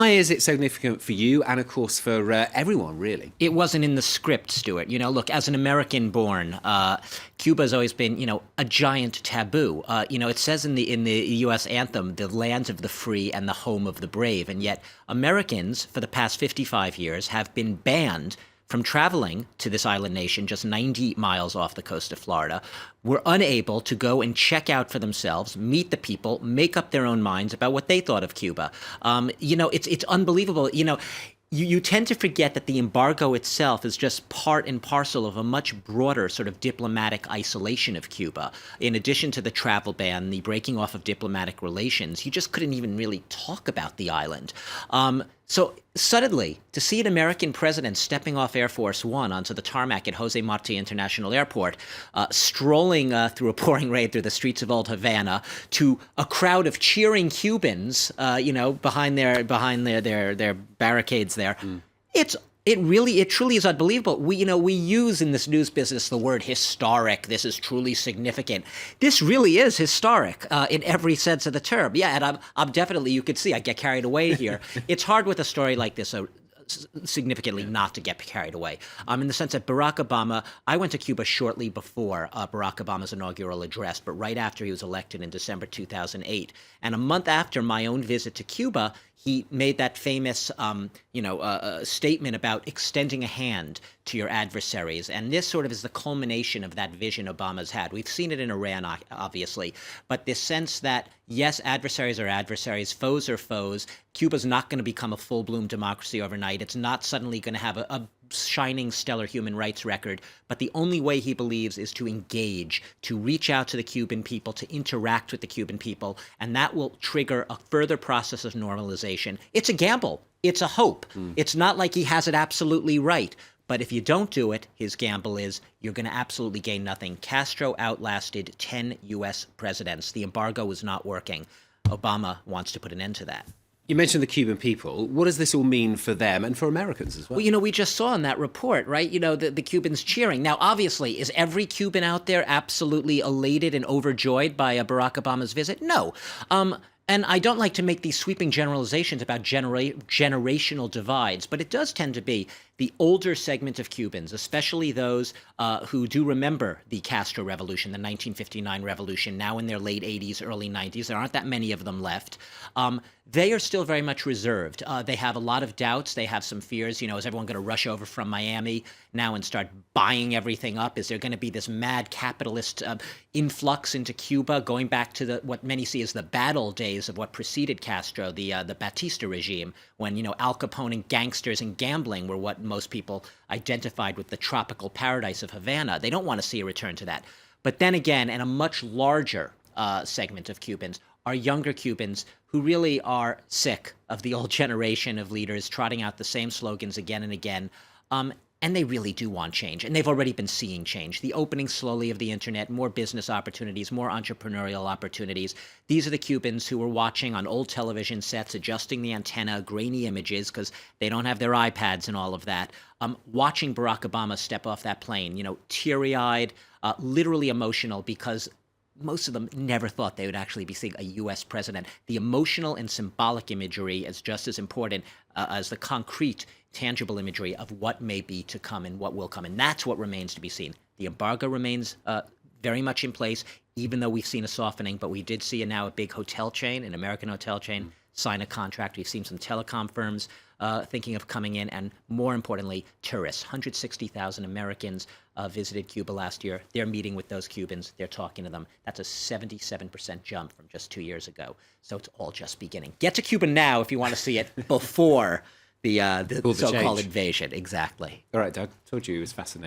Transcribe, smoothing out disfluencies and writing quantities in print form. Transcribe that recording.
Why is it significant for you and, of course, for everyone, really? It wasn't in the script, Stuart. Look, as an American born, Cuba's always been, a giant taboo. It says in the U.S. anthem, the land of the free and the home of the brave. And yet Americans, for the past 55 years, have been banned from traveling to this island nation just 90 miles off the coast of Florida. Were unable to go and check out for themselves, meet the people, make up their own minds about what they thought of Cuba. It's unbelievable. You tend to forget that the embargo itself is just part and parcel of a much broader sort of diplomatic isolation of Cuba. In addition to the travel ban, the breaking off of diplomatic relations, you just couldn't even really talk about the island. So suddenly, to see an American president stepping off Air Force One onto the tarmac at José Marti International Airport, strolling through a pouring rain through the streets of old Havana, to a crowd of cheering Cubans, behind their barricades there, it truly is unbelievable. We use in this news business the word historic. This is truly significant. This really is historic in every sense of the term. Yeah, and I'm definitely, you could see I get carried away here. It's hard with a story like this, significantly not to get carried away. In the sense that Barack Obama, I went to Cuba shortly before Barack Obama's inaugural address, but right after he was elected in December 2008. And a month after my own visit to Cuba, he made that famous, statement about extending a hand to your adversaries. And this sort of is the culmination of that vision Obama's had. We've seen it in Iran, obviously, but this sense that, yes, adversaries are adversaries, foes are foes. Cuba's not going to become a full-bloom democracy overnight. It's not suddenly going to have a shining, stellar human rights record, but the only way he believes is to engage, to reach out to the Cuban people, to interact with the Cuban people, and that will trigger a further process of normalization. It's a gamble. It's a hope. It's not like he has it absolutely right. But if you don't do it, his gamble is you're going to absolutely gain nothing. Castro outlasted 10 U.S. presidents. The embargo was not working. Obama wants to put an end to that. You mentioned the Cuban people. What does this all mean for them and for Americans as well? Well, we just saw in that report, right? The Cubans cheering. Now, obviously, is every Cuban out there absolutely elated and overjoyed by Barack Obama's visit? No. And I don't like to make these sweeping generalizations about generational divides, but it does tend to be the older segment of Cubans, especially those who do remember the Castro Revolution, the 1959 revolution, now in their late 80s, early 90s. There aren't that many of them left. They are still very much reserved. They have a lot of doubts. They have some fears. Is everyone going to rush over from Miami now and start buying everything up? Is there going to be this mad capitalist influx into Cuba, going back to what many see as the battle days of what preceded Castro, the Batista regime, when Al Capone and gangsters and gambling were what most people identified with the tropical paradise of Havana. They don't want to see a return to that. But then again, and a much larger segment of Cubans are younger Cubans who really are sick of the old generation of leaders trotting out the same slogans again and again. And they really do want change. And they've already been seeing change. The opening slowly of the internet, more business opportunities, more entrepreneurial opportunities. These are the Cubans who were watching on old television sets, adjusting the antenna, grainy images, because they don't have their iPads and all of that. Watching Barack Obama step off that plane, teary-eyed, literally emotional, because most of them never thought they would actually be seeing a U.S. president. The emotional and symbolic imagery is just as important as the concrete, tangible imagery of what may be to come and what will come. And that's what remains to be seen. The embargo remains very much in place, even though we've seen a softening. But we did see now a big hotel chain, an American hotel chain, sign a contract. We've seen some telecom firms thinking of coming in. And more importantly, tourists. 160,000 Americans visited Cuba last year. They're meeting with those Cubans. They're talking to them. That's a 77% jump from just 2 years ago. So it's all just beginning. Get to Cuba now if you want to see it before the so-called invasion. Exactly. All right, Doug. Told you it was fascinating.